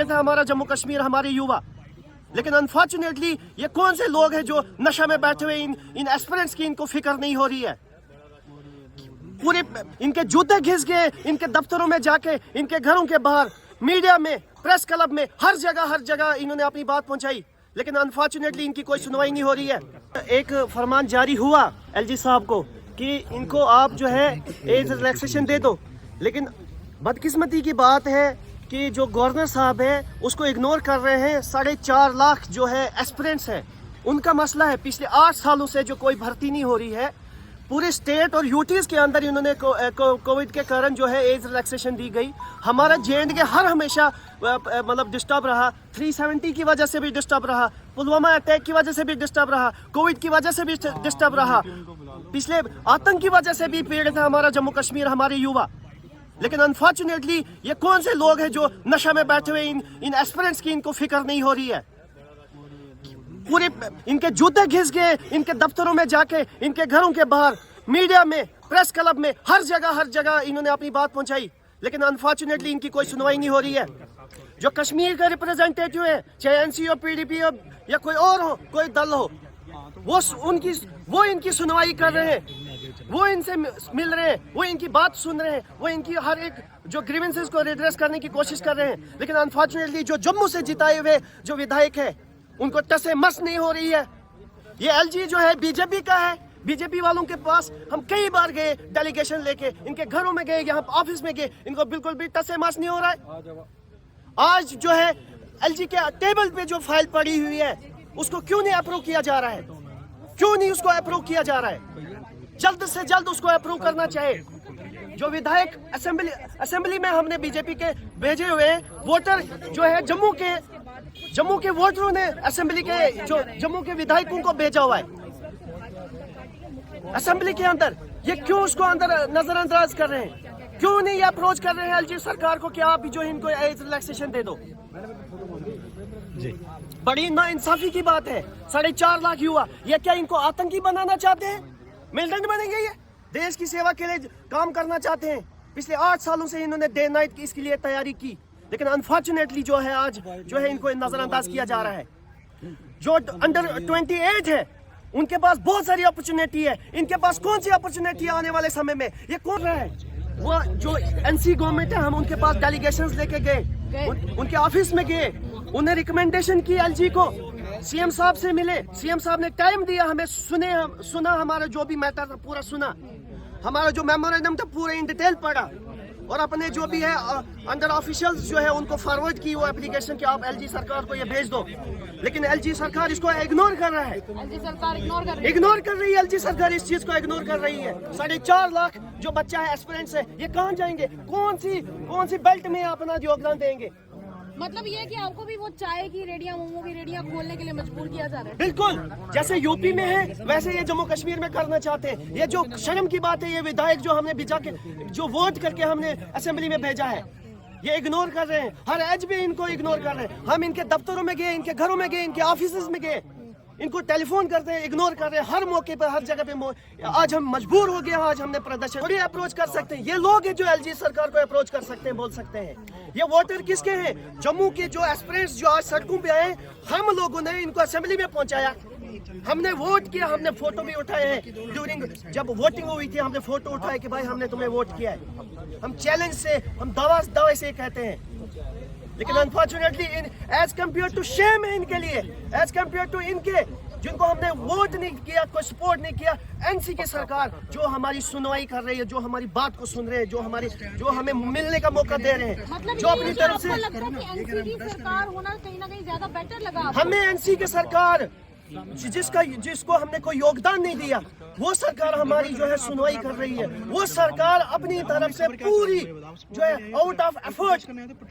पीड़ित है हमारा जम्मू कश्मीर, हमारे युवा। लेकिन अनफॉर्चुनेटली ये कौन से लोग हैं जो नशा में बैठे हुए इन एस्पिरेंट्स की इनको फिक्र नहीं हो रही है। पूरे इनके जूते घिस गए, इनके दफ्तरों में जाके, इनके घरों के बाहर, मीडिया में, प्रेस क्लब में, हर जगह इन्होंने अपनी बात पहुंचाई, लेकिन अनफॉर्चुनेटली इनकी कोई सुनवाई नहीं हो रही है। एक फरमान जारी हुआ एलजी साहब को कि इनको आप जो है एज रिलैक्सेशन दे दो, लेकिन बदकिस्मती की बात है कि जो गवर्नर साहब है उसको इग्नोर कर रहे हैं। 4.5 लाख जो है एस्पिरेंट्स हैं, उनका मसला है। पिछले 8 सालों से जो कोई भर्ती नहीं हो रही है, पूरे स्टेट और यूटीज के अंदर इन्होंने कोविड के कारण जो है एज रिलैक्सेशन दी गई। हमारा JNK हर हमेशा मतलब डिस्टर्ब रहा, 370 की वजह से भी डिस्टर्ब रहा, पुलवामा अटैक की वजह से भी डिस्टर्ब रहा, कोविड की वजह से भी डिस्टर्ब रहा, पिछले आतंक की वजह से भी पीड़ित है हमारा जम्मू कश्मीर, हमारे युवा। लेकिन अनफॉर्चुनेटली ये कौन से लोग हैं जो नशा में बैठे हुए इन एस्पिरेंट्स की इनको फिक्र नहीं हो रही है। पूरे इनके जूते घिस गए, इनके दफ्तरों में जाके, इनके घरों के बाहर, मीडिया में, प्रेस क्लब में, हर जगह इन्होंने अपनी बात पहुंचाई, लेकिन अनफॉर्चुनेटली इनकी कोई सुनवाई नहीं हो रही है। जो कश्मीर का रिप्रेजेंटेटिव है, चाहे NC हो, PDP हो या कोई और हो, कोई दल हो, वो इनकी सुनवाई कर रहे हैं, वो इनसे मिल रहे हैं, वो इनकी बात सुन रहे हैं, वो इनकी हर एक जो ग्रीवेंसेस को रिड्रेस करने की कोशिश कर रहे हैं। लेकिन अनफॉर्चुनेटली जो जम्मू से जिताए हुए जो विधायक है, उनको टसे मस नहीं हो रही है। ये LG जो है बीजेपी का है, बीजेपी वालों के पास हम कई बार गए डेलीगेशन लेके, इनके घरों में गए, यहाँ ऑफिस में गए, इनको बिल्कुल भी टसे मस नहीं हो रहा है। आज जो है LG के टेबल पे जो फाइल पड़ी हुई है, उसको क्यों नहीं अप्रूव किया जा रहा है? क्यों नहीं उसको अप्रूव किया जा रहा है? जल्द से जल्द उसको अप्रूव करना चाहिए। जो विधायक असेंबली में हमने बीजेपी के भेजे हुए वोटर जो है जम्मू के वोटरों ने असेंबली के जो जम्मू के विधायकों को भेजा हुआ है असेंबली के अंदर, ये क्यों उसको अंदर नजरअंदाज कर रहे हैं? क्यों नहीं ये अप्रोच कर रहे हैं LG सरकार को कि आप जो इनको एज रिलैक्सेशन दे दो? जी, बड़ी नाइंसाफी की बात है। 4.5 लाख युवा, ये क्या इनको आतंकी बनाना चाहते हैं? मिलिटेंट बनेंगे? ये देश की सेवा के लिए काम करना चाहते हैं। पिछले 8 सालों से इन्होंने डे नाइट इसके लिए तैयारी की, लेकिन अनफॉर्चुनेटली जो है आज जो है इनको नजरअंदाज किया जा रहा है। जो अंडर 28 है, उनके पास बहुत सारी अपॉर्चुनिटी है। इनके पास कौन सी अपॉर्चुनिटी आने वाले समय में? ये कौन रहा है? वो जो NC गवर्नमेंट है, हम उनके पास डेलीगेशंस लेके गए, उनके ऑफिस में गए, उन्हें रिकमेंडेशन की LG को, CM साहब से मिले, CM साहब ने टाइम दिया हमें, सुना हमारा जो भी मैटर था पूरा सुना, हमारा जो मेमोरेंडम था पूरा इन डिटेल पढ़ा, और अपने जो भी है अंडर ऑफिशियल्स जो है उनको फॉरवर्ड की वो एप्लीकेशन कि आप LG सरकार को ये भेज दो। लेकिन LG सरकार इसको इग्नोर कर रहा है। LG सरकार इग्नोर कर रही है। LG सरकार इस चीज को इग्नोर कर रही है। 4.5 लाख जो बच्चा है एस्पिरेंट्स है, ये कहाँ जाएंगे? कौन सी बेल्ट में अपना योगदान देंगे? मतलब ये है कि आपको भी वो चाय की रेडियां, मोमो की रेडियां खोलने के लिए मजबूर किया जा रहा है। बिल्कुल, जैसे यूपी में है वैसे ये जम्मू कश्मीर में करना चाहते हैं। ये जो शर्म की बात है, ये विधायक जो हमने भिजा के जो वोट करके हमने असेंबली में भेजा है, ये इग्नोर कर रहे हैं। हर एज भी इनको इग्नोर कर रहे हैं। हम इनके दफ्तरों में गए, इनके घरों में गए, इनके ऑफिस में गए, इनको टेलीफोन करते हैं, इग्नोर कर रहे हैं हर मौके पर, हर जगह पे। आज हम मजबूर हो गए, आज हमने प्रदर्शन थोड़ी अप्रोच कर सकते हैं। ये लोग हैं जो LG सरकार को अप्रोच कर सकते हैं, बोल सकते हैं। ये वोटर किसके हैं? जम्मू के जो एस्पिरेंट्स जो आज सड़कों पे आए, हम लोगों ने इनको असेंबली में पहुंचाया, हमने वोट किया, हमने फोटो भी उठाए हैं। ड्यूरिंग जब वोटिंग हुई थी, हमने फोटो उठाए कि भाई हमने तुम्हें वोट किया है। हम चैलेंज से, हम दावे से कहते हैं। लेकिन unfortunately as compared to shame है इनके लिए, एज कम्पेयर टू इनके जिनको हमने वोट नहीं किया, कोई सपोर्ट नहीं किया, NC की सरकार जो हमारी सुनवाई कर रही है, जो हमारी बात को सुन रहे हैं, जो हमें मिलने का मौका दे रहे हैं, मतलब जो अपनी तरफ से लगता है कि NC की सरकार होना कहीं ना कहीं ज्यादा बेटर लगा। हमें NC की सरकार जिसको हमने कोई योगदान नहीं दिया, वो सरकार हमारी जो है सुनवाई कर रही है। वो सरकार अपनी तरफ से पूरी जो है आउट ऑफ एफर्ट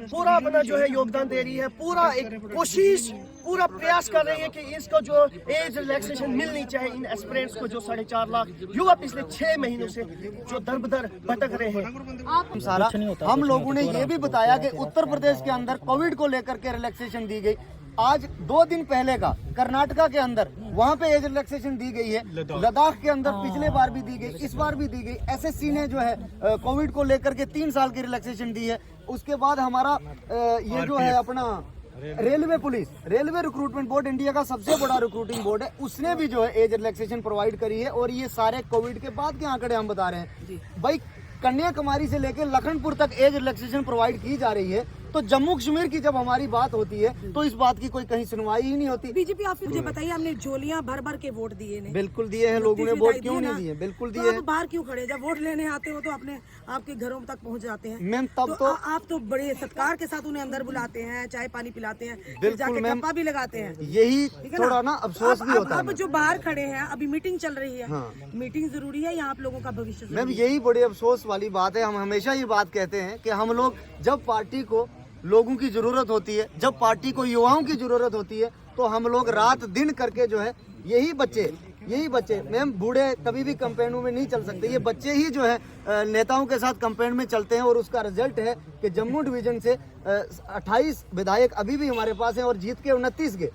पूरा अपना जो है योगदान दे रही है, पूरा एक कोशिश, पूरा प्रयास कर रही है कि इसको जो एज रिलैक्सेशन मिलनी चाहिए इन एस्पिरेंट्स को, जो 4.5 लाख युवा पिछले 6 महीनों से जो दर-बदर भटक रहे हैं। सारा हम लोगों ने ये भी बताया कि उत्तर प्रदेश के अंदर कोविड को लेकर के रिलैक्सेशन दी गई, आज 2 दिन पहले का कर्नाटका के अंदर वहां पे एज रिलैक्सेशन दी गई है, लद्दाख के अंदर पिछले बार भी दी गई, इस बार भी दी गई। एसएससी ने जो है कोविड को लेकर के 3 साल की रिलैक्सेशन दी है। उसके बाद हमारा ये जो है अपना railway police, railway recruitment board India का सबसे बड़ा रिक्रूटिंग बोर्ड है, उसने भी जो है एज रिलैक्सेशन प्रोवाइड करी है। और ये सारे कोविड के बाद के आंकड़े हम बता रहे हैं भाई। कन्याकुमारी से लेकर लखनपुर तक एज रिलैक्सेशन प्रोवाइड की जा रही है। तो जम्मू कश्मीर की जब हमारी बात होती है तो इस बात की कोई कहीं सुनवाई ही नहीं होती। बीजेपी, आप मुझे बताइए, हमने झोलियां भर भर के वोट दिए ने। बिल्कुल दिए हैं, लोगों ने वोट क्यों नहीं दिए, बिल्कुल दिए हैं। आप बाहर क्यों खड़े? जब वोट लेने आते हो तो अपने आपके घरों तक पहुंच जाते हैं मैम। तब तो आप तो बड़े सत्कार के साथ उन्हें अंदर बुलाते हैं, चाय पानी पिलाते हैं, बिल्कुल जाके मैम, टप्पा भी लगाते हैं। यही थोड़ा ना अफसोस भी होता है। अब जो बाहर खड़े हैं, अभी मीटिंग चल रही है। हाँ। मीटिंग जरूरी है या आप लोगों का भविष्य? मैम यही बड़े अफसोस वाली बात है। हम हमेशा ये बात कहते हैं कि हम लोग जब पार्टी को लोगों की जरूरत होती है, जब पार्टी को युवाओं की जरूरत होती है, तो हम लोग रात दिन करके जो है यही बच्चे मैम, बूढ़े कभी भी कैंपेनों में नहीं चल सकते। ये बच्चे ही जो है नेताओं के साथ कैंपेन में चलते हैं। और उसका रिजल्ट है कि जम्मू डिवीजन से 28 विधायक अभी भी हमारे पास हैं और जीत के 29 के,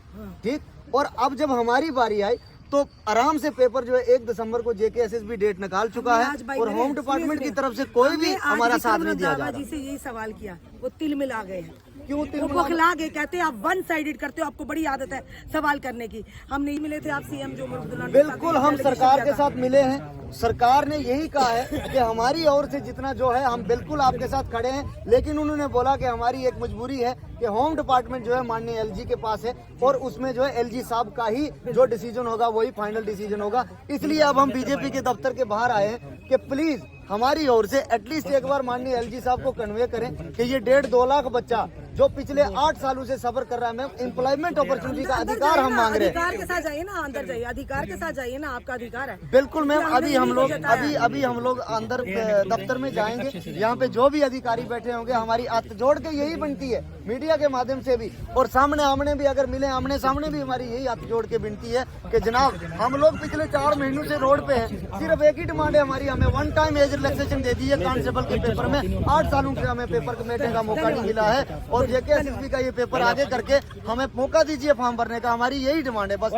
ठीक। और अब जब हमारी बारी आई तो आराम से पेपर जो है 1 दिसंबर को जेकेएसएसबी डेट निकाल चुका है और होम डिपार्टमेंट की तरफ से कोई भी हमारा साथ नहीं दिया जा रहा। जी से यही सवाल किया, वो तिल मिला गए हैं। क्यों तिल वो बौखला गए, कहते हैं आप वन साइडेड करते हो, आपको बड़ी आदत है सवाल करने की। हम नहीं मिले थे आप सीएम जो बिल्कुल हम सरकार के साथ मिले हैं। सरकार ने यही कहा है कि हमारी ओर से जितना जो है हम बिल्कुल आपके साथ खड़े हैं। लेकिन उन्होंने बोला कि हमारी एक मजबूरी है कि होम डिपार्टमेंट जो है माननीय एलजी के पास है और उसमें जो है एलजी साहब का ही जो डिसीजन होगा वही फाइनल डिसीजन होगा। इसलिए अब हम बीजेपी के दफ्तर के बाहर आए हैं कि प्लीज हमारी ओर से एटलीस्ट एक बार माननीय एलजी साहब को कन्वे करें कि ये 1.5-2 लाख बच्चा जो पिछले 8 सालों से सफर कर रहा है, मैम एम्प्लॉयमेंट अपॉर्चुनिटी का अधिकार हम मांग रहे हैं। अधिकार के साथ जाइए ना, अंदर जाइए, अधिकार के साथ जाइए ना, आपका अधिकार है। बिल्कुल मैम, अभी हम लोग अंदर दफ्तर में जाएंगे। यहाँ पे जो भी अधिकारी बैठे होंगे, हमारी हाथ जोड़ के यही बनती है मीडिया के माध्यम से भी और सामने आमने भी अगर मिले, आमने सामने भी हमारी यही हाथ जोड़ के विनती है कि जनाब हम लोग पिछले 4 महीनों से रोड पे हैं। सिर्फ एक ही डिमांड है हमारी, हमें 1 टाइम एज रिलैक्सेशन दे दी है कांस्टेबल के पेपर में। 8 सालों से हमें पेपर कमेटने का मौका नहीं मिला है और जेकेएसएसबी का ये पेपर आगे करके हमें मौका दीजिए फॉर्म भरने का। हमारी यही डिमांड है बस।